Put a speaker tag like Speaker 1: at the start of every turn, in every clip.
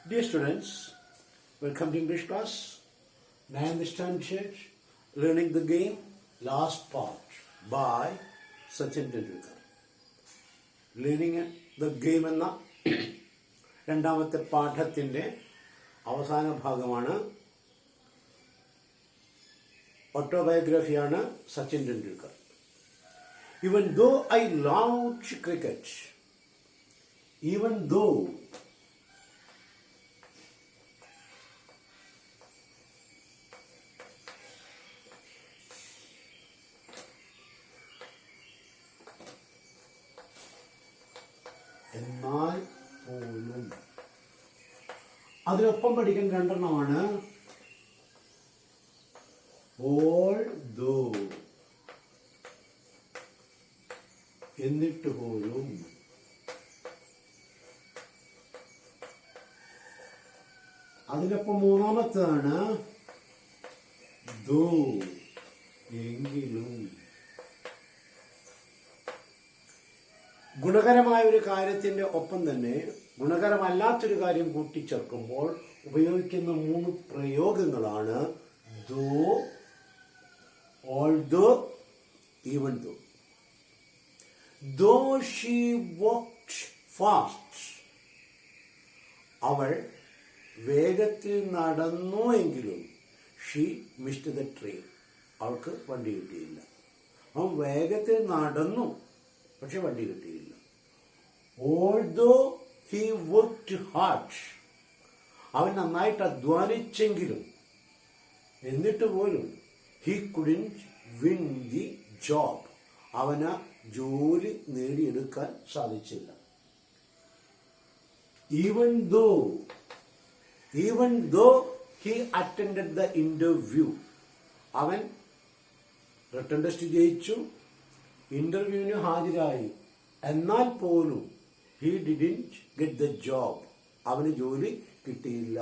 Speaker 1: Dear students, welcome to English class. 9th standard, learning the game, last part by Sachin Tendulkar. Learning the game എന്ന രണ്ടാമത്തെ പാഠത്തിൻ്റെ അവസാന ഭാഗമാണ്. ഓട്ടോബയോഗ്രഫിയാണ് Sachin Tendulkar. Even though I loved cricket, even though എന്നാൽ പോലും അതിനൊപ്പം പഠിക്കാൻ രണ്ടെണ്ണമാണ്. although എന്നിട്ട് പോലും. അതിനൊപ്പം മൂന്നാമത്താണ് though എങ്കിലും. ഗുണകരമായ ഒരു കാര്യത്തിന്റെ ഒപ്പം തന്നെ ഗുണകരമല്ലാത്തൊരു കാര്യം കൂട്ടിച്ചേർക്കുമ്പോൾ ഉപയോഗിക്കുന്ന മൂന്ന് പ്രയോഗങ്ങളാണ് though, although, even though. Though she walked fast, അവൾ വേഗത്തിൽ നടന്നു എങ്കിലും she missed the train, അവൾക്ക് വണ്ടി കിട്ടിയില്ല. അവൻ വേഗത്തിൽ നടന്നു പക്ഷെ വണ്ടി കിട്ടിയില്ല. Although he worked hard, അവൻ നന്നായിട്ട് അധ്വാനിച്ചെങ്കിലും എന്നിട്ട് പോലും he couldn't win the job, അവന് ജോലി നേടിയെടുക്കാൻ സാധിച്ചില്ല. Even though he attended the interview, അവൻ റിട്ടൺ ടെസ്റ്റ് ജയിച്ചു, ഇന്റർവ്യൂവിന് ഹാജരായി, എന്നാൽ പോലും he didn't get the job, അവന് ജോലി കിട്ടിയില്ല.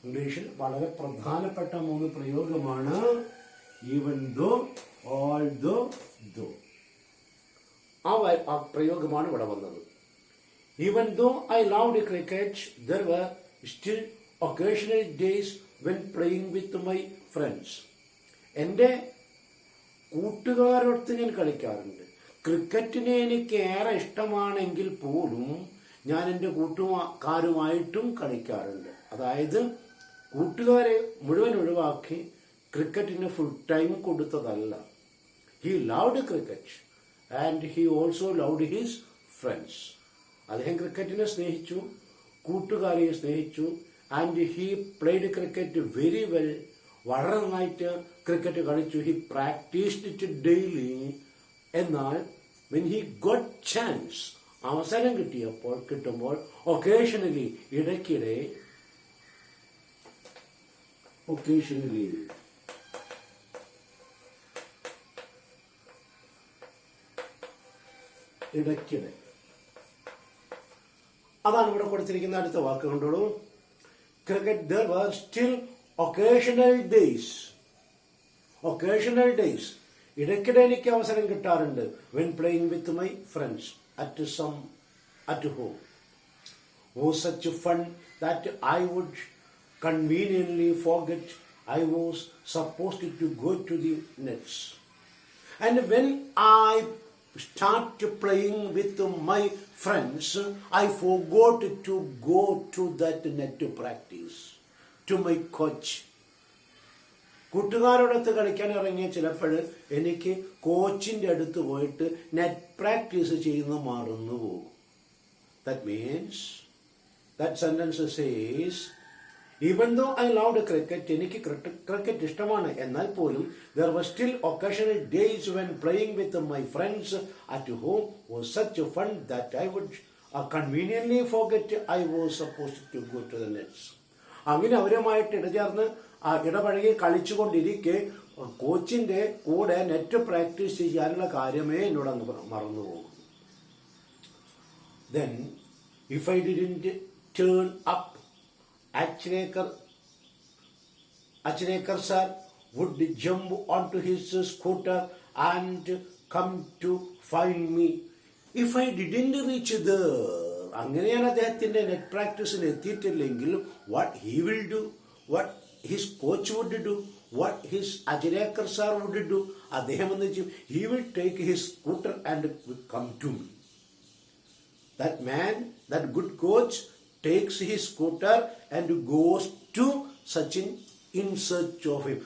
Speaker 1: ഇംഗ്ലീഷിൽ വളരെ പ്രധാനപ്പെട്ട മൂന്ന് പ്രയോഗമാണ് even though, although, though. ആ പ്രയോഗമാണ് ഇവിടെ വന്നത്. Even though I loved cricket, there were still occasional days when playing with my friends. എൻ്റെ കൂട്ടുകാരോടൊത്ത് ഞാൻ കളിക്കാറുണ്ട്. ക്രിക്കറ്റിനെ എനിക്ക് ഏറെ ഇഷ്ടമാണെങ്കിൽ പോലും ഞാൻ എൻ്റെ കൂട്ടുകാരുമായിട്ടും കളിക്കാറുണ്ട്. അതായത് കൂട്ടുകാരെ മുഴുവൻ ഒഴിവാക്കി ക്രിക്കറ്റിന് ഫുൾ ടൈം കൊടുത്തതല്ല. He loved cricket and he also loved his friends. അദ്ദേഹം ക്രിക്കറ്റിനെ സ്നേഹിച്ചു, കൂട്ടുകാരെ സ്നേഹിച്ചു. And he played cricket very well, വളരെ നന്നായിട്ട് ക്രിക്കറ്റ് കളിച്ചു. He practised it daily. എന്നാൽ വെൻ ഹി ഗോട്ട് ചാൻസ്, അവസരം കിട്ടുമ്പോൾ ഒക്കേഷണലി, ഇടയ്ക്കിടെ, ഒക്കേഷണലി ഇടയ്ക്കിടെ, അതാണ് ഇവിടെ കൊടുത്തിരിക്കുന്ന അടുത്ത വാക്ക്. കണ്ടോളൂ. Cricket, there were still occasional days. occasional days, ഇടയ്ക്കിടെ എനിക്ക് അവസരം കിട്ടാറുണ്ട്. when playing with my friends at home was such fun that I would conveniently forget I was supposed to go to the nets. And when I start playing with my friends, I forgot to go to that net to practice. To my coach, കൂട്ടുകാരോടൊത്ത് കളിക്കാൻ ഇറങ്ങിയ ചിലപ്പോൾ എനിക്ക് കോച്ചിൻ്റെ അടുത്ത് പോയിട്ട് net practice ചെയ്യുന്ന മറന്നു പോകും. That means that sentence says, even though I loved cricket, എനിക്ക് ക്രിക്കറ്റ് ഇഷ്ടമാണ്, എന്നാൽ പോലും there were still occasional days when playing with my friends at home was such fun that I would conveniently forget I was supposed to go to the nets. അങ്ങനെ അവരുമായിട്ട് ഇടചേർന്ന് ഇടപഴകി കളിച്ചുകൊണ്ടിരിക്കെ കോച്ചിന്റെ കൂടെ net practice ചെയ്യാനുള്ള കാര്യമേ എന്നോട് അങ്ങ് മറന്നു പോകും. Then if I didn't turn up, Achinekar sir would jump onto his scooter and come to find me. If I didn't reach there, അങ്ങനെയാണ് അദ്ദേഹത്തിന്റെ നെറ്റ് പ്രാക്ടീസിൽ എത്തിയിട്ടില്ലെങ്കിൽ what he will do, what his coach would do, what his Achrekar sir would do. അദ്ദേഹം എന്ന് വെച്ചാൽ he will take his scooter and come to me. That man, that good coach, takes his scooter and goes to Sachin in search of him.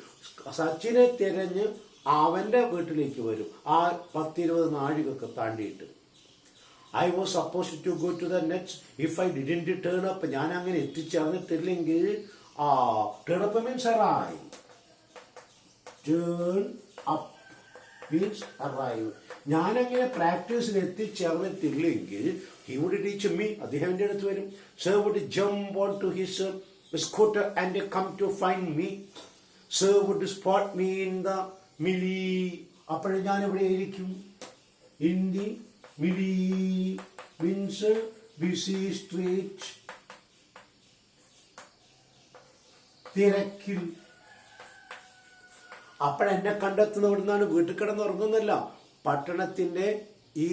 Speaker 1: സച്ചിനെ തിരഞ്ഞ് അവന്റെ വീട്ടിലേക്ക് വരും, ആ 10-20 നാഴികയൊക്കെ താണ്ടിയിട്ട്. I was supposed to go to the nets. If I didn't turn up, ഞാൻ അങ്ങനെ എത്തിച്ചേർന്നിട്ടില്ലെങ്കിൽ, turn up means arrive. Turn up means arrive. ഞാനങ്ങനെ പ്രാക്ടീസിൽ എത്തിച്ചേർന്നിട്ടില്ലെങ്കിൽ he would teach me. അദ്ദേഹം എൻ്റെ അടുത്ത് വരും. Sir would jump onto his scooter and come to find me. Sir would spot me in the millie. അപ്പോൾ ഞാൻ എവിടെ ആയിരിക്കും? In the millie means busy street. തിരക്കിൽ. അപ്പോഴെന്നെ കണ്ടെത്തുന്ന ഇവിടുന്നാണ്. വീട്ടിൽ കിടന്നുറങ്ങുന്നില്ല, പട്ടണത്തിന്റെ ഈ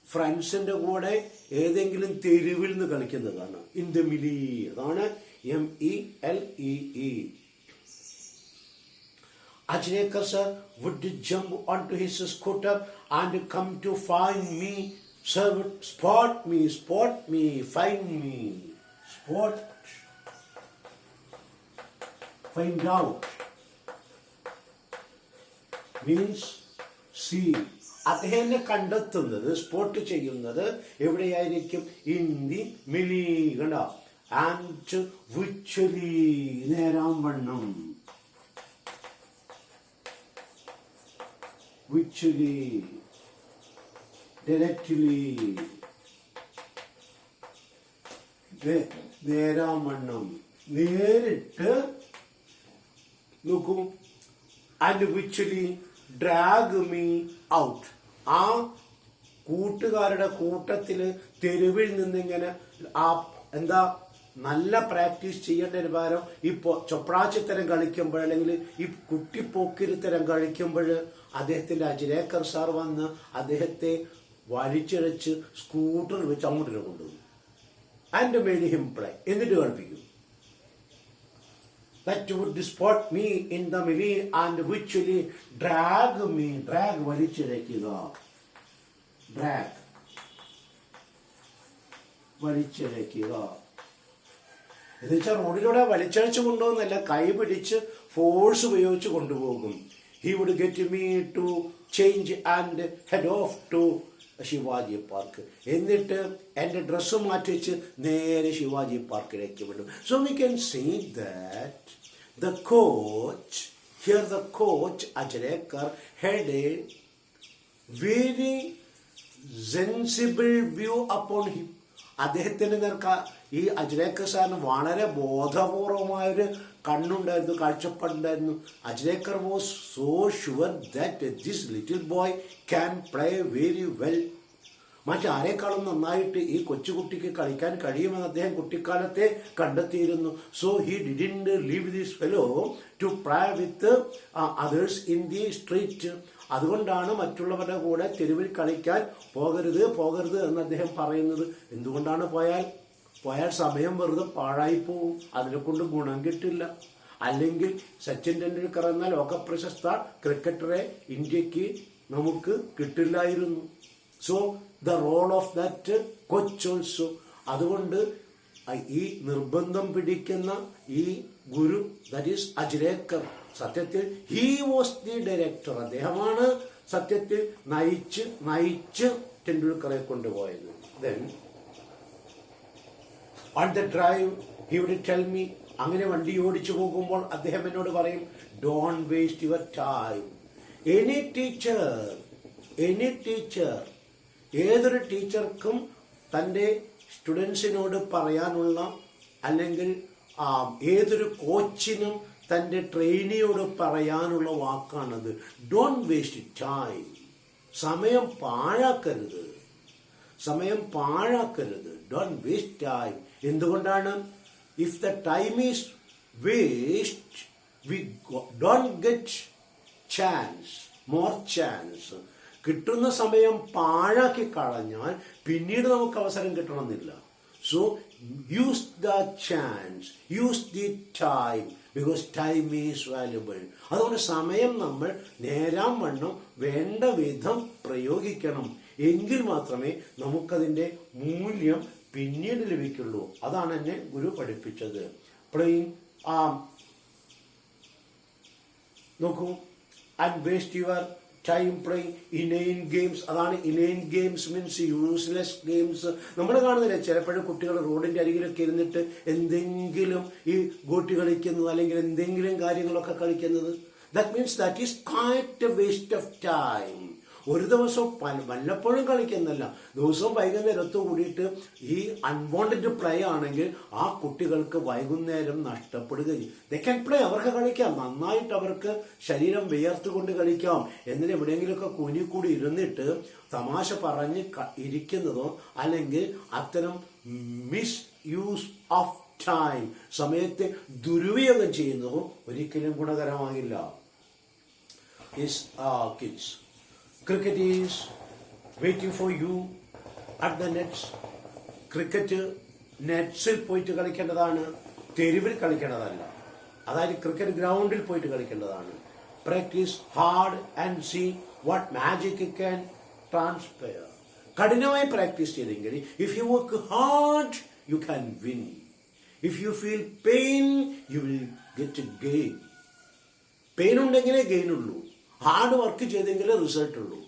Speaker 1: ഫ്രണ്ട്സിന്റെ കൂടെ ഏതെങ്കിലും തെരുവിൽ നിന്ന് കളിക്കുന്നതാണ്. ഇൻ ദ മിലി, അതാണ് MELEE. Ajrekar sir would jump onto his scooter and come to find me. Sir would spot me, find me. Spot, find out means see. അദ്ദേഹത്തെ കണ്ടെത്തുന്നത്, സ്പോട്ട് ചെയ്യുന്നത് എവിടെയായിരിക്കും? ഇൻ ദി മിലി. കണ്ട, ആൻഡ് വിച്വലി, നേരാംവണ്ണം. വിച്വലി, ഡയറക്റ്റ്ലി, നേരാംവണ്ണം, നേരിട്ട്. നോക്കൂ, and വിച്വലി drag me out. ആ കൂട്ടുകാരുടെ കൂട്ടത്തില് തെരുവിൽ നിന്നിങ്ങനെ എന്താ നല്ല പ്രാക്ടീസ് ചെയ്യേണ്ട ഒരു ഭാരം ഇപ്പോ ചൊപ്രാച്ചിത്തരം കളിക്കുമ്പോൾ, അല്ലെങ്കിൽ ഈ കുട്ടിപ്പോക്കിരിത്തരം കളിക്കുമ്പോൾ അദ്ദേഹത്തിന്റെ അജരേക്കർ സാർ വന്ന് അദ്ദേഹത്തെ വലിച്ചിഴച്ച് സ്കൂട്ടറിൽ വെച്ച് അങ്ങോട്ട് കൊണ്ടുപോകും. And made him play. എന്നിട്ട് കളിപ്പിക്കും. That would spot me in the middle and virtually drag me. Drag, വലിച്ചിഴക്കുക. Drag, വലിച്ചിഴക്കുക. എന്നുവെച്ചാൽ റോഡിലൂടെ വലിച്ചഴിച്ചു കൊണ്ടുപോകുന്നല്ല, കൈ പിടിച്ച് ഫോഴ്സ് ഉപയോഗിച്ച് കൊണ്ടുപോകും. He would get me to change and head off to Shivaji park. എന്നിട്ട് എൻ്റെ ഡ്രസ്സ് മാറ്റി വെച്ച് നേരെ ശിവാജി പാർക്കിലേക്ക് വിടും. So we can see that the coach, here the coach Ajrekar had a very sensible view upon him. അദ്ദേഹത്തിന് നേർക്ക ഈ അജ്രേക്കർ സാറിന് വളരെ ബോധപൂർവമായൊരു കണ്ണുണ്ടായിരുന്നു, കാഴ്ചപ്പാടുണ്ടായിരുന്നു. Achrekar was so sure that this little boy can play very well. മറ്റാരേക്കാളും നന്നായിട്ട് ഈ കൊച്ചുകുട്ടിക്ക് കളിക്കാൻ കഴിയുമെന്ന് അദ്ദേഹം കുട്ടിക്കാലത്തെ കണ്ടെത്തിയിരുന്നു. So he didn't leave this fellow to play with others in the street. അതുകൊണ്ടാണ് മറ്റുള്ളവരുടെ കൂടെ തെരുവിൽ കളിക്കാൻ പോകരുത് എന്ന് അദ്ദേഹം പറയുന്നത്. എന്തുകൊണ്ടാണ്? പോയാൽ സമയം വെറുതെ പാഴായി പോവും, അതിനെ കൊണ്ട് ഗുണം കിട്ടില്ല. അല്ലെങ്കിൽ സച്ചിൻ ടെണ്ടുൽക്കർ എന്ന ലോകപ്രശസ്ത ക്രിക്കറ്ററെ ഇന്ത്യക്ക് നമുക്ക് കിട്ടില്ലായിരുന്നു. So the role of that coach also. അതുകൊണ്ട് ഈ നിർബന്ധം പിടിക്കുന്ന ഈ ഗുരു, ദാറ്റ് ഈസ് അജ്രേക്കർ, സത്യത്തിൽ ഹി വാസ് ദി ഡയറക്ടർ. അദ്ദേഹമാണ് സത്യത്തിൽ നയിച്ച് ടെണ്ടുൽക്കറെ കൊണ്ടുപോയത്. Then on the drive he would tell me. അങ്ങനെ വണ്ടി ഓടിച്ചു പോകുമ്പോൾ അദ്ദേഹം എന്നോട് പറയും, don't waste your time. Any teacher, ഏതൊരു ടീച്ചർക്കും തൻ്റെ സ്റ്റുഡൻസിനോട് പറയാനുള്ള, അല്ലെങ്കിൽ ഏതൊരു കോച്ചിനും തൻ്റെ ട്രെയിനിയോട് പറയാനുള്ള വാക്കാണത്. Don't waste time. സമയം പാഴാക്കരുത്. Don't waste time. എന്തുകൊണ്ടാണ്? If the time is waste, we don't get more chance. കിട്ടുന്ന സമയം പാഴാക്കി കളഞ്ഞാൽ പിന്നീട് നമുക്ക് അവസരം കിട്ടണമെന്നില്ല. So use the chance, use the time, because time is valuable. അതുകൊണ്ട് സമയം നമ്മൾ നേരാം വണ്ണം വേണ്ട വിധം പ്രയോഗിക്കണം. എങ്കിൽ മാത്രമേ നമുക്കതിൻ്റെ മൂല്യം പിന്നീട് ലഭിക്കുള്ളൂ. അതാണ് എന്നെ ഗുരു പഠിപ്പിച്ചത്. പ്ലേയിങ് നോക്കൂ, and waste your time playing inane games. അതാണ് inane games, means useless games. നമ്മൾ കാണുന്നില്ല ചിലപ്പോഴും കുട്ടികൾ റോഡിന്റെ അരികിലൊക്കെ ഇരുന്നിട്ട് എന്തെങ്കിലും ഈ ഗോട്ടി കളിക്കുന്നത് അല്ലെങ്കിൽ എന്തെങ്കിലും കാര്യങ്ങളൊക്കെ കളിക്കുന്നത്. That means that is quite A waste of time. ഒരു ദിവസം വല്ലപ്പോഴും കളിക്കുന്നല്ല, ദിവസവും വൈകുന്നേരത്ത് കൂടിയിട്ട് ഈ അൺവാണ്ടഡ് പ്ലേ ആണെങ്കിൽ ആ കുട്ടികൾക്ക് വൈകുന്നേരം നഷ്ടപ്പെടുകയും. ദേ ക്യാൻ പ്ലേ, അവർക്ക് കളിക്കാം, നന്നായിട്ട് അവർക്ക് ശരീരം വിയർത്തുകൊണ്ട് കളിക്കാം. എന്നിട്ട് എവിടെയെങ്കിലുമൊക്കെ കുനിക്കൂടി ഇരുന്നിട്ട് തമാശ പറഞ്ഞ് ഇരിക്കുന്നതോ അല്ലെങ്കിൽ അത്തരം മിസ് യൂസ് ഓഫ് ടൈം, സമയത്തെ ദുരുപയോഗം ചെയ്യുന്നതോ ഒരിക്കലും ഗുണകരമാകില്ല. Kids, cricket is waiting for you at the nets. Cricket നെറ്റ്സിൽ പോയിട്ട് കളിക്കേണ്ടതാണ്, തെരുവിൽ കളിക്കേണ്ടതല്ല. അതായത് ക്രിക്കറ്റ് ഗ്രൗണ്ടിൽ പോയിട്ട് കളിക്കേണ്ടതാണ്. Practice hard and see what magic can transpire. കഠിനമായി പ്രാക്ടീസ് ചെയ്തെങ്കിൽ if you work hard you can win. If you feel pain you will get gain. Pain ഉണ്ടെങ്കിലേ ഗെയിൻ ഉള്ളൂ. ഹാർഡ് വർക്ക് ചെയ്തെങ്കിലേ റിസൾട്ട് ഉള്ളൂ.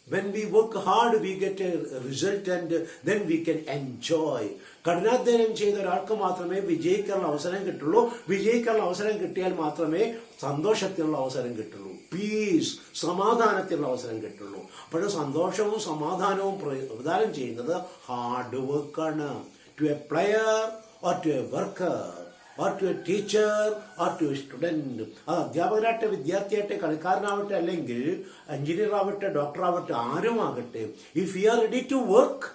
Speaker 1: When we work hard, we get a result and then we can enjoy. കഠിനാധ്വാനം ചെയ്ത ഒരാൾക്ക് മാത്രമേ വിജയിക്കാനുള്ള അവസരം കിട്ടുള്ളൂ. വിജയിക്കാനുള്ള അവസരം കിട്ടിയാൽ മാത്രമേ സന്തോഷത്തിനുള്ള അവസരം കിട്ടുള്ളൂ, പീസ്, സമാധാനത്തിനുള്ള അവസരം കിട്ടുള്ളൂ. അപ്പോൾ സന്തോഷവും സമാധാനവും പ്രദാനം ചെയ്യുന്നത് ഹാർഡ് വർക്കാണ്. To a player or to a worker or to a teacher or to a student. അത് അധ്യാപകരാകട്ടെ, വിദ്യാർത്ഥിയാകട്ടെ, കളിക്കാരനാവട്ടെ, അല്ലെങ്കിൽ എഞ്ചിനീയർ ആവട്ടെ, ഡോക്ടർ ആവട്ടെ, ആരുമാകട്ടെ, if you are ready to work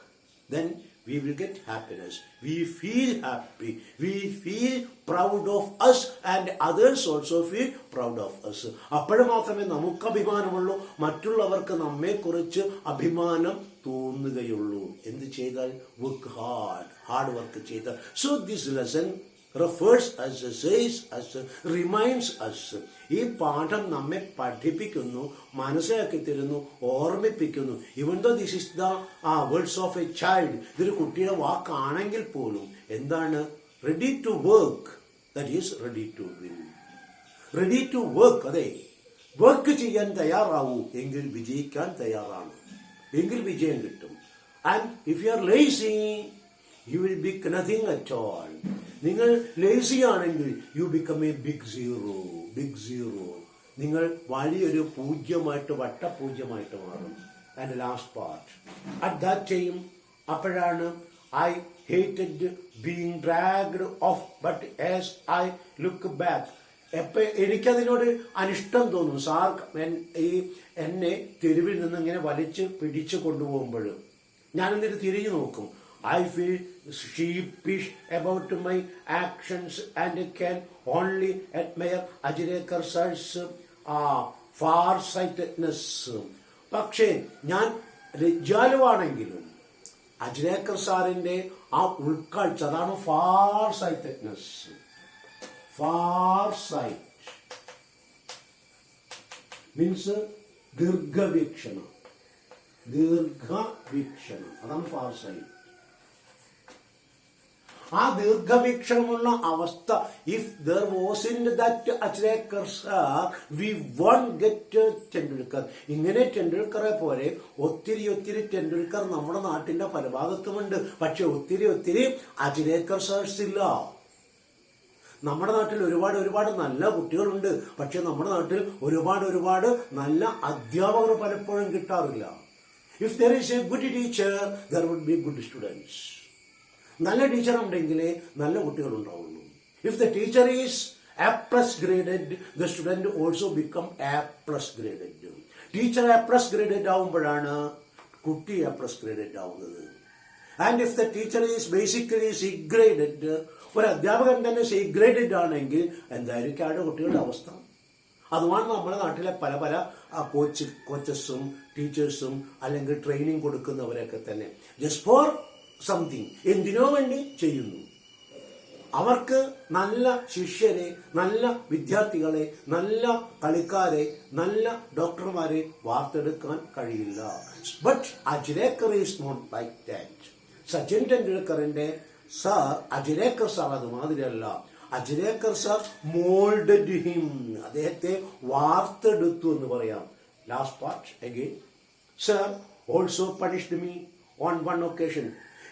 Speaker 1: then we will get happiness. We feel happy. We feel proud of us and others also feel proud of us. അപ്പോൾ മാത്രമേ നമുക്ക് അഭിമാനമുള്ളൂ, മറ്റുള്ളവർക്ക് നമ്മെക്കുറിച്ച് അഭിമാനം തോന്നുകയുള്ളൂ. എന്ത് ചെയ്താൽ? വർക്ക് ഹാർഡ് വർക്ക് ചെയ്താൽ. So this lesson refers us, says us, reminds us. ഈ പാഠം നമ്മെ പഠിപ്പിക്കുന്നു, മനസ്സിലാക്കി തരുന്നു, ഓർമ്മിപ്പിക്കുന്നു. even though this is the words of a child, ഇതൊരു കുട്ടിയുടെ വാക്കാണെങ്കിൽ പോലും എന്താണ്? ready to work, that is ready to win. ready to work, അതെ, വർക്ക് ചെയ്യാൻ തയ്യാറാവൂ എങ്കിൽ വിജയിക്കാൻ തയ്യാറാണ്, എങ്കിൽ വിജയം കിട്ടും. and if you are lazy you will be nothing at all. നിങ്ങൾ ലേസി ആണെങ്കിൽ you become a big zero. നിങ്ങൾ വലിയൊരു പൂജ്യമായിട്ട്, വട്ടപൂജ്യമായിട്ട് മാറും. And last part, at that time, അപ്പോഴാണ് I hated being dragged off but as I look back. എനിക്കതിനോട് അനിഷ്ടം തോന്നും. എന്നെ തെരുവിൽ നിന്ന് ഇങ്ങനെ വലിച്ച് പിടിച്ചു കൊണ്ടുപോകുമ്പോൾ ഞാൻ എന്നിട്ട് തിരിഞ്ഞു നോക്കും. I feel sheepish about my actions and can only admire Ajrekar sir's far-sightedness. പക്ഷേ ഞാൻ ലജ്ജാലുവാണെങ്കിലും അജ്രേക്കർ സാറിന്റെ ആ ഉൾക്കാഴ്ച, അതാണ് far sightedness. Far sight means ദീർഘവീക്ഷണം, അതാണ് ഫാർ സൈറ്റ്. ആ ദീർഘവീക്ഷണമുള്ള അവസ്ഥ, if there wasn't that Achrekar sir we won't get Tendulkar. ഇങ്ങനെ ടെണ്ടുൽക്കറെ പോലെ ഒത്തിരി ടെണ്ടുൽക്കർ നമ്മുടെ നാട്ടിന്റെ പല ഭാഗത്തുമുണ്ട്. പക്ഷെ ഒത്തിരി അച്രേക്കർ സാർസ് ഇല്ല. നമ്മുടെ നാട്ടിൽ ഒരുപാട് നല്ല കുട്ടികളുണ്ട്. പക്ഷെ നമ്മുടെ നാട്ടിൽ ഒരുപാട് നല്ല അധ്യാപകർ പലപ്പോഴും കിട്ടാറില്ല. If there is a good teacher there would be good students. നല്ല ടീച്ചർ ഉണ്ടെങ്കിലേ നല്ല കുട്ടികൾ ഉണ്ടാവുള്ളൂ. If the teacher is A+ graded, the student also become A+ graded. ടീച്ചർ A+ graded ആവുമ്പോഴാണ് കുട്ടി A+ graded ആവുന്നത്. And if the teacher is basically C graded, ഒരു അധ്യാപകൻ തന്നെ C graded ആണെങ്കിൽ എന്തായിരിക്കും അവിടെ കുട്ടികളുടെ അവസ്ഥ? അതുമാണ് നമ്മുടെ നാട്ടിലെ പല പല കോച്ചസും ടീച്ചേഴ്സും അല്ലെങ്കിൽ ട്രെയിനിങ് കൊടുക്കുന്നവരൊക്കെ തന്നെ ജസ്റ്റ് ഫോർ സംതിങ്, എന്തിനോ വേണ്ടി ചെയ്യുന്നു. അവർക്ക് നല്ല ശിഷ്യരെ, നല്ല വിദ്യാർത്ഥികളെ, നല്ല കളിക്കാരെ, നല്ല ഡോക്ടർമാരെ വാർത്തെടുക്കാൻ കഴിയില്ല. But Achrekar is not like that. Sachin ടെണ്ടുൽക്കറിന്റെ സാർ അജ്രേക്കർ സാർ അതുമാതിരിയല്ല. അജ്രേക്കർ സാർ മോൾഡഡ് ഹിം, അദ്ദേഹത്തെ വാർത്തെടുത്തു എന്ന് പറയാം. Last part again, sir also punished me on one occasion.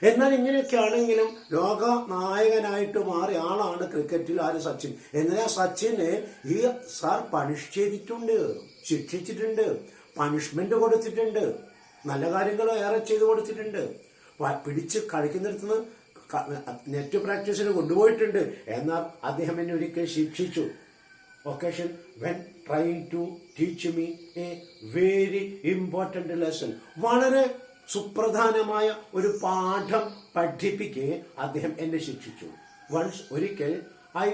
Speaker 1: എന്നാൽ ഇങ്ങനെയൊക്കെ ആണെങ്കിലും ലോക നായകനായിട്ട് മാറിയ ആളാണ് ക്രിക്കറ്റിൽ ആര്? സച്ചിൻ. എന്നാൽ സച്ചിനെ ഈ സാർ പണിഷ് ചെയ്തിട്ടുണ്ട്, ശിക്ഷിച്ചിട്ടുണ്ട്, പണിഷ്മെന്റ് കൊടുത്തിട്ടുണ്ട്, നല്ല കാര്യങ്ങൾ ഏറെ ചെയ്തു കൊടുത്തിട്ടുണ്ട്. പിടിച്ച് കളിക്കുന്നിടത്തുനിന്ന് നെറ്റ് പ്രാക്ടീസിന് കൊണ്ടുപോയിട്ടുണ്ട്. എന്നാൽ അദ്ദേഹം എന്നെ ഒരിക്കൽ ശിക്ഷിച്ചു. Occasion when trying to teach me a very important lesson. വളരെ സുപ്രധാനമായ ഒരു പാഠം പഠിപ്പിക്കെ അദ്ദേഹം എന്നെ ശിക്ഷിച്ചു. വൺസ് ഒരിക്കൽ I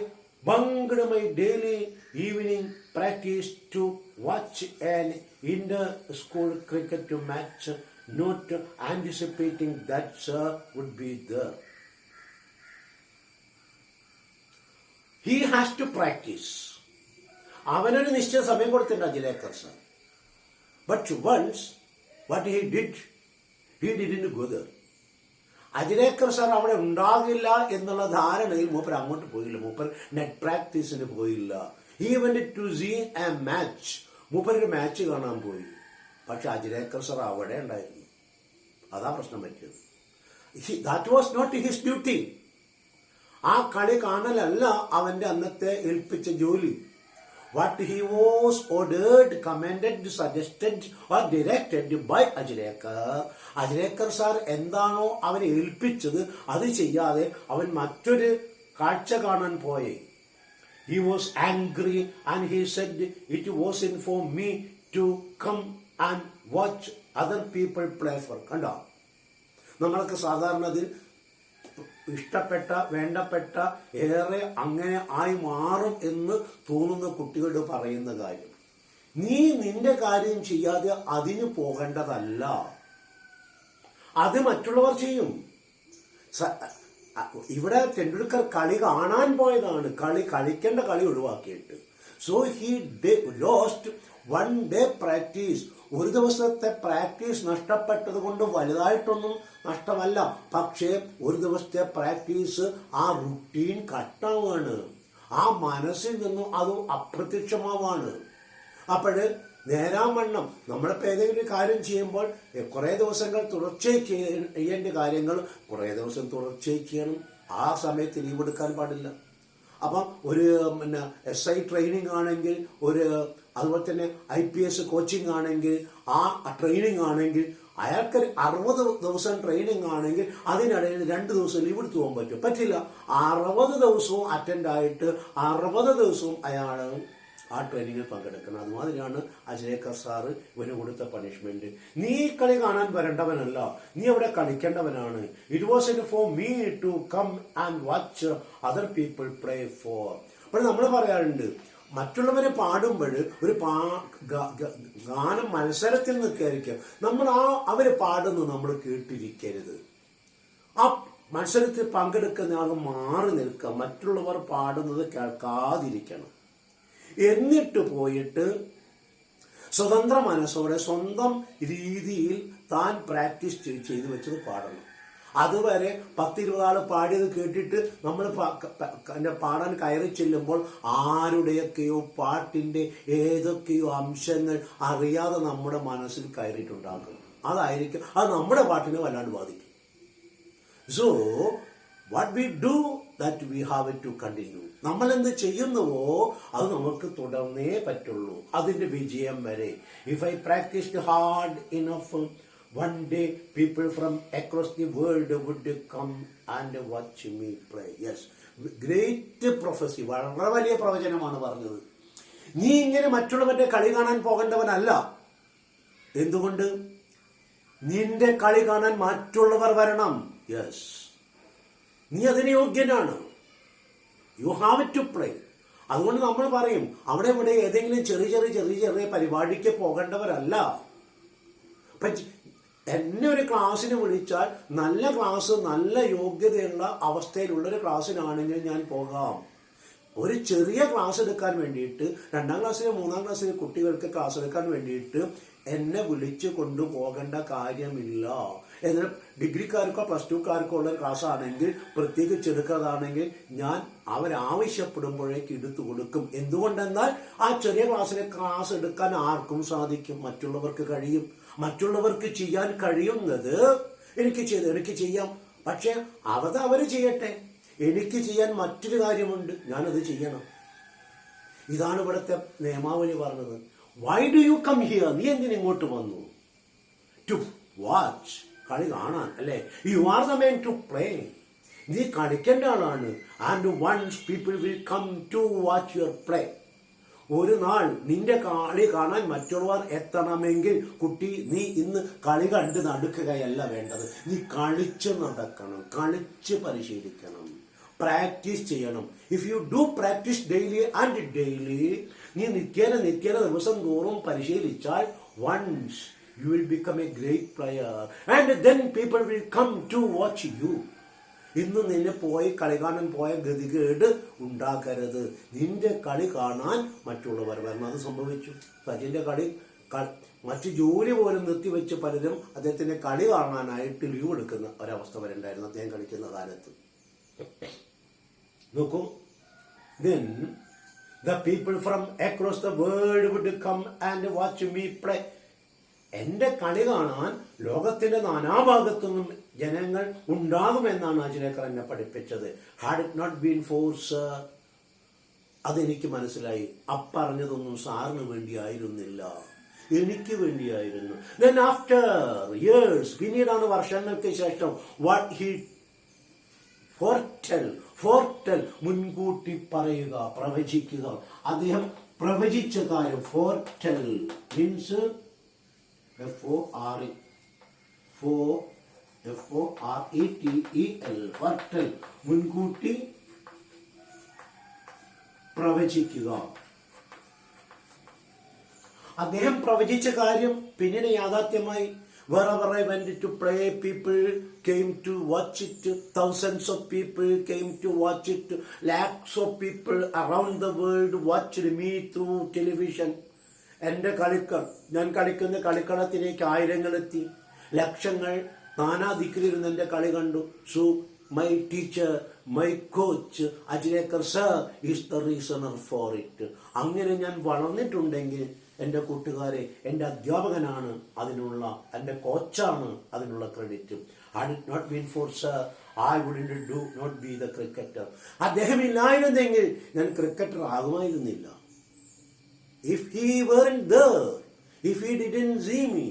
Speaker 1: bunked my daily evening practice to watch an inter school cricket match, not anticipating that sir would be there. He has to practice. അവനൊരു നിശ്ചിത സമയം കൊടുത്തിട്ടുണ്ട് Achrekar sir. But once what he did, he didn't go there. Achrekar sir അവിടെ ഉണ്ടാകില്ല എന്നുള്ള ധാരണയിൽ മൂപ്പർ അങ്ങോട്ട് പോയില്ല. മൂപ്പർ നെറ്റ് പ്രാക്ടീസിന് പോയില്ല. he went to see a match. മൂപ്പർ ഒരു മാച്ച് കാണാൻ പോയി. പക്ഷെ അജ്രേക്കർ സാർ അവിടെ ഉണ്ടായിരുന്നു. അതാ പ്രശ്നം പറ്റിയത്. That was not his duty. ആ കളി കാണലല്ല അവന്റെ അന്നത്തെ ഏൽപ്പിച്ച ജോലി. What he was ordered, commanded, suggested or directed by Achrekar sir എന്താണോ അവനെ ഏൽപ്പിച്ചത് അത് ചെയ്യാതെ അവൻ മറ്റൊരു കാഴ്ച കാണാൻ പോയി. He was angry and he said it wasn't for me to come and watch other people play for. കണ്ടോ, നമ്മളൊക്കെ സാധാരണ അതിൽ ഇഷ്ടപ്പെട്ട, വേണ്ടപ്പെട്ട, ഏറെ അങ്ങനെ ആയി മാറും എന്ന് തോന്നുന്ന കുട്ടികളോട് പറയുന്ന കാര്യം, നീ നിന്റെ കാര്യം ചെയ്യാതെ അതിന് പോകേണ്ടതല്ല, അത് മറ്റുള്ളവർ ചെയ്യും. ഇവിടെ ടെണ്ടുൽക്കർ കളി കാണാൻ പോയതാണ്, കളിക്കേണ്ട കളി ഒഴിവാക്കിയിട്ട്. So he lost one day practice. ഒരു ദിവസത്തെ പ്രാക്ടീസ് നഷ്ടപ്പെട്ടത് കൊണ്ട് വലുതായിട്ടൊന്നും നഷ്ടമല്ല. പക്ഷേ ഒരു ദിവസത്തെ പ്രാക്ടീസ് ആ റുട്ടീൻ കട്ടാവാണ്, ആ മനസ്സിൽ നിന്നും അത് അപ്രത്യക്ഷമാവാണ്. അപ്പോഴ് നേരാവണ്ണം നമ്മളിപ്പോൾ ഏതെങ്കിലും കാര്യം ചെയ്യുമ്പോൾ കുറേ ദിവസങ്ങൾ തുടർച്ചയായി ചെയ്യേണ്ട കാര്യങ്ങൾ കുറേ ദിവസം തുടർച്ചയായി ചെയ്യണം. ആ സമയത്ത് ലീവ് എടുക്കാൻ പാടില്ല. അപ്പം ഒരു SI ട്രെയിനിങ് ആണെങ്കിൽ, അതുപോലെ തന്നെ IPS കോച്ചിങ് ആണെങ്കിൽ, ആ ട്രെയിനിങ് ആണെങ്കിൽ അയാൾക്ക് 60 ദിവസം ട്രെയിനിങ് ആണെങ്കിൽ അതിനിടയിൽ 2 ദിവസം ലീവ് എടുത്തു പോകാൻ പറ്റും? പറ്റില്ല. 60 ദിവസവും അറ്റൻഡ് ആയിട്ട് 60 ദിവസവും അയാൾ ആ ട്രെയിനിങ്ങിൽ പങ്കെടുക്കണം. അതുമാതിരിയാണ് അജ്രേക്കർ സാറ് ഇവന് കൊടുത്ത പണിഷ്മെന്റ്. നീ കളി കാണാൻ വരേണ്ടവനല്ല, നീ അവിടെ കളിക്കേണ്ടവനാണ്. It was for me to come and watch other people play for. അപ്പോൾ നമ്മൾ പറയാറുണ്ട്, മറ്റുള്ളവരെ പാടുമ്പോൾ ഒരു ഗാനം മത്സരത്തിൽ നിൽക്കായിരിക്കും, നമ്മൾ അവര് പാടുന്നു നമ്മൾ കേട്ടിരിക്കരുത്. ആ മത്സരത്തിൽ പങ്കെടുക്കുന്ന ആൾ മാറി നിൽക്കുക, മറ്റുള്ളവർ പാടുന്നത് കേൾക്കാതിരിക്കണം. എന്നിട്ട് പോയിട്ട് സ്വതന്ത്ര മനസ്സോടെ സ്വന്തം രീതിയിൽ താൻ പ്രാക്ടീസ് ചെയ്തു വെച്ചത് പാടണം. അതുവരെ 10-20 ആള് പാടിയത് കേട്ടിട്ട് നമ്മൾ പാടാൻ കയറി ചെല്ലുമ്പോൾ ആരുടെയൊക്കെയോ പാട്ടിന്റെ ഏതൊക്കെയോ അംശങ്ങൾ അറിയാതെ നമ്മുടെ മനസ്സിൽ കയറിയിട്ടുണ്ടാകും. അതായിരിക്കും, അത് നമ്മുടെ പാട്ടിനെ വല്ലാണ്ട് ബാധിക്കും. So what we do that we have to continue. നമ്മൾ എന്ത് ചെയ്യുന്നുവോ അത് നമുക്ക് തുടർന്നേ പറ്റുള്ളൂ, അതിന്റെ വിജയം വരെ. If I practised hard enough, one day people from across the world would come and watch me play. Yes, great prophecy. വളരെ വലിയ പ്രവചനമാണ് പറഞ്ഞത്. നീ ഇങ്ങനെ മറ്റുള്ളവരുടെ കളി കാണാൻ പോകേണ്ടവനല്ല. എന്തുകൊണ്ട്? നിന്റെ കളി കാണാൻ മറ്റുള്ളവർ വരണം. യെസ്, നീ അതിന് യോഗ്യനാണ്. You have to play. അതുകൊണ്ട് നമ്മൾ പറയും അവിടെ ഇവിടെ ഏതെങ്കിലും ചെറിയ പരിപാടിക്ക് പോകേണ്ടവരല്ല. എന്നെ ഒരു ക്ലാസ്സിന് വിളിച്ചാൽ നല്ല ക്ലാസ്, നല്ല യോഗ്യതയുള്ള അവസ്ഥയിലുള്ളൊരു ക്ലാസ്സിനാണെങ്കിൽ ഞാൻ പോകാം. ഒരു ചെറിയ ക്ലാസ് എടുക്കാൻ വേണ്ടിയിട്ട് 2ാം ക്ലാസ്സിലെ 3ാം ക്ലാസ്സിലെ കുട്ടികൾക്ക് ക്ലാസ് എടുക്കാൻ വേണ്ടിയിട്ട് എന്നെ വിളിച്ചു കൊണ്ടുപോകേണ്ട കാര്യമില്ല. എന്നാൽ ഡിഗ്രിക്കാർക്കോ പ്ലസ് ടുക്കാർക്കോ ഉള്ള ക്ലാസ് ആണെങ്കിൽ, പ്രത്യേകിച്ച് എടുക്കുന്നതാണെങ്കിൽ ഞാൻ അവരാവശ്യപ്പെടുമ്പോഴേക്ക് എടുത്തു കൊടുക്കും. എന്തുകൊണ്ടെന്നാൽ ആ ചെറിയ ക്ലാസ്സിലെ ക്ലാസ് എടുക്കാൻ ആർക്കും സാധിക്കും, മറ്റുള്ളവർക്ക് കഴിയും. മറ്റുള്ളവർക്ക് ചെയ്യാൻ കഴിയുന്നത് എനിക്ക് ചെയ്യാം. പക്ഷെ അവര് ചെയ്യട്ടെ. എനിക്ക് ചെയ്യാൻ മറ്റൊരു കാര്യമുണ്ട്, ഞാനത് ചെയ്യണം. ഇതാണ് ഇവിടുത്തെ നിയമാവലി പറഞ്ഞത്. Why do you come here? നീ എന്തിന് ഇങ്ങോട്ട് വന്നു? ടു വാച്ച്, കളി കാണാൻ അല്ലേ? You are the man to play. നീ കളിക്കേണ്ട ആളാണ്. And once people will come to watch your play. ഒരു നാൾ നിന്റെ കളി കാണാൻ മറ്റുള്ളവർ എത്തണമെങ്കിൽ കുട്ടി, നീ ഇന്ന് കളി കണ്ട് നടക്കുകയല്ല വേണ്ടത്. നീ കളിച്ച് നടക്കണം, കളിച്ച് പരിശീലിക്കണം, പ്രാക്ടീസ് ചെയ്യണം. If you do practice daily and daily, നീ നിത്യേന ദിവസം തോറും പരിശീലിച്ചാൽ once you will become a great player and then people will come to watch you. ഇന്ന് നിന്നെ കളി കാണാൻ പോയ ഗതികേട് ഉണ്ടാക്കരുത്. നിന്റെ കളി കാണാൻ മറ്റുള്ളവർ വരണം. അത് സംഭവിച്ചു. സച്ചിന്റെ കളി മറ്റു ജോലി പോലും നിർത്തിവെച്ച് പലരും അദ്ദേഹത്തിന്റെ കളി കാണാനായിട്ട് ലീവ് എടുക്കുന്ന ഒരവസ്ഥ വരെ ഉണ്ടായിരുന്നു അദ്ദേഹം കളിക്കുന്ന കാലത്ത്. നോക്കൂ, then the people from across the world would come and watch me play. എന്റെ കളി കാണാൻ ലോകത്തിന്റെ നാനാഭാഗത്തുനിന്നും ജനങ്ങൾ ഉണ്ടാകുമെന്നാണ് അജ്രേക്കർ എന്നെ പഠിപ്പിച്ചത്. Had it not been for sir, അതെനിക്ക് മനസ്സിലായി. അപ്പറഞ്ഞതൊന്നും സാറിന് വേണ്ടിയായിരുന്നില്ല, എനിക്ക് വേണ്ടിയായിരുന്നു. then after years, പിന്നീടാണ് വർഷങ്ങൾക്ക് ശേഷം, what he ഫോർട്ടൽ, മുൻകൂട്ടി പറയുക, പ്രവചിക്കുക. അദ്ദേഹം പ്രവചിച്ച കാര്യം ഫോർട്ടൽ മീൻസ് FORETEL, ഫോർട്ടൽ, മുൻകൂട്ടി പ്രവചിക്കുക. അദ്ദേഹം പ്രവചിച്ച കാര്യം പിന്നീട് യാഥാർത്ഥ്യമായി. Wherever I went to play, people came to watch it. Thousands of people came to watch it. Lakhs of people around the world watched me through television. എന്റെ ഞാൻ കളിക്കുന്ന കളിക്കളത്തിലേക്ക് ആയിരങ്ങളെത്തി, ലക്ഷങ്ങൾ നാനാദിക്കിലിരുന്ന് എന്റെ കളി കണ്ടു. So my teacher, my coach Achrekar sir is the reasoner for it. അങ്ങനെ ഞാൻ വളർന്നിട്ടുണ്ടെങ്കിൽ എന്റെ കൂട്ടുകാരെ, എന്റെ അധ്യാപകനാണ് അതിനുള്ള, എന്റെ കോച്ചാണ് അതിനുള്ള credit. Had it not been for sir, I wouldn't not be the cricketer. അദ്ദേഹം ഇല്ലായിരുന്നെങ്കിൽ ഞാൻ ക്രിക്കറ്റർ ആകുമായിരുന്നില്ല. If he weren't there, if he didn't see me,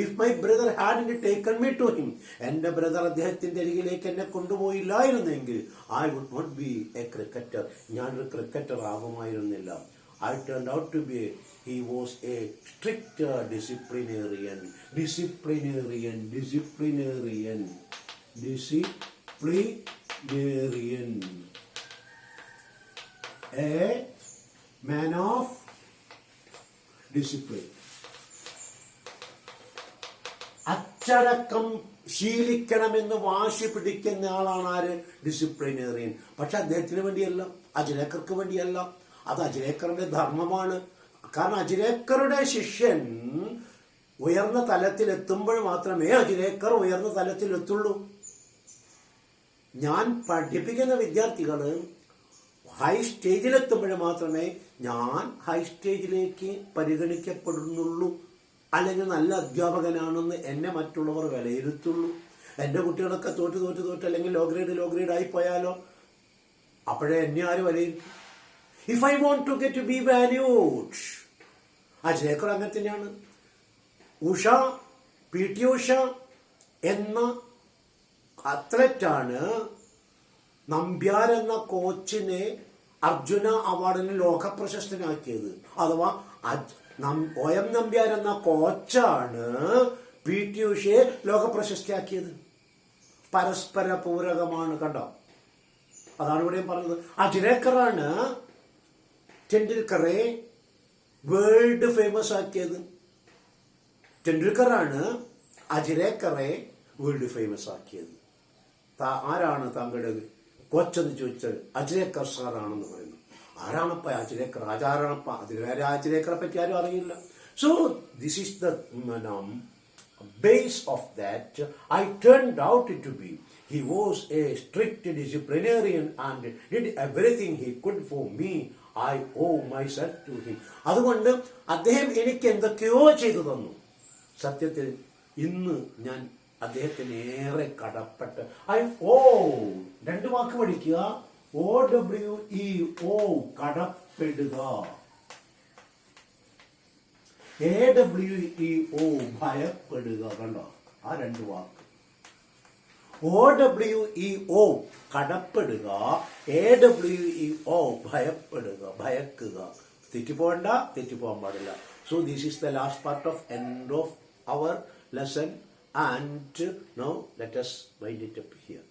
Speaker 1: if my brother hadn't taken me to him, എന്റെ brother അദ്ദേഹത്തിന്റെ അരികിലേക്ക് എന്നെ കൊണ്ടുപോയില്ലായിരുന്നെങ്കിൽ I would not be a cricketer. ഞാനൊരു cricketer ആകുമായിരുന്നില്ല. I turned out to be, he was a strict disciplinarian. A man of discipline. അച്ചടക്കം ശീലിക്കണമെന്ന് വാശി പിടിക്കുന്ന ആളാണ് ആര്? ഡിസിപ്ലിനേറിയൻ. പക്ഷെ അദ്ദേഹത്തിന് വേണ്ടിയല്ല, അജ്രേക്കർക്ക് വേണ്ടിയല്ല. അത് അജ്രേക്കറുടെ ധർമ്മമാണ്. കാരണം അജ്രേക്കറുടെ ശിഷ്യൻ ഉയർന്ന തലത്തിലെത്തുമ്പോൾ മാത്രമേ അജ്രേക്കർ ഉയർന്ന തലത്തിലെത്തുള്ളൂ. ഞാൻ പഠിപ്പിക്കുന്ന വിദ്യാർത്ഥികൾ ഹൈ സ്റ്റേജിലെത്തുമ്പോൾ മാത്രമേ ഞാൻ ഹൈ സ്റ്റേജിലേക്ക് പരിഗണിക്കപ്പെടുന്നുള്ളൂ, അല്ലെങ്കിൽ നല്ല അധ്യാപകനാണെന്ന് എന്നെ മറ്റുള്ളവർ വിലയിരുത്തുള്ളൂ. എൻ്റെ കുട്ടികളൊക്കെ തോറ്റ് അല്ലെങ്കിൽ ലോ ഗ്രേഡ് ആയിപ്പോയാലോ, അപ്പോഴേ എന്നെ ആര് വിലയിരുത്തും? If I want to get be valued. Achrekar അങ്ങനെ തന്നെയാണ്. PT ഉഷ എന്ന അത്ലറ്റാണ് നമ്പ്യാർ എന്ന കോച്ചിനെ അർജുന അവാർഡിന് ലോക പ്രശസ്തനാക്കിയത്. അഥവാ OM നമ്പ്യാർ എന്ന കോച്ചാണ് PT ഉഷയെ ലോക പ്രശസ്തിയാക്കിയത്. പരസ്പര പൂരകമാണ്. കണ്ടോ? അതാണ് ഇവിടെയും പറഞ്ഞത്. അജ്രേക്കറാണ് ടെണ്ടുൽക്കറെ വേൾഡ് ഫേമസ് ആക്കിയത്. ടെണ്ടുൽക്കറാണ് അജ്രേക്കറെ വേൾഡ് ഫേമസ് ആക്കിയത്. ആരാണ് താങ്കളുടെ കോച്ചെന്ന് ചോദിച്ചാൽ അജ്രേക്കർ സാറാണെന്ന് പറയുന്നു. ആരാണപ്പ അജ്രേക്കർ? ആരാണപ്പ? അതിന് വേറെ അജ്രേക്കറെ പറ്റി ആരും അറിയില്ല. So this is the base of that. I turned out to be. He was a strict disciplinarian and did everything he could for me. I owe myself to him. അതുകൊണ്ട് അദ്ദേഹം എനിക്ക് എന്തൊക്കെയോ ചെയ്തു തന്നു. സത്യത്തിൽ ഇന്ന് ഞാൻ അദ്ദേഹത്തിന് ഏറെ കടപ്പെട്ട് രണ്ട് വാക്ക് പഠിക്കുക. OWEO കടപ്പെടുക, AWEO ഭയപ്പെടുക. കണ്ടോ ആ രണ്ട് വാക്ക്? OWEO കടപ്പെടുക, AWEO ഭയപ്പെടുക, ഭയക്കുക. തെറ്റിപ്പോകണ്ട, തെറ്റിപ്പോകാൻ പാടില്ല. So this is the last part of end of our lesson, and now let us wind it up here.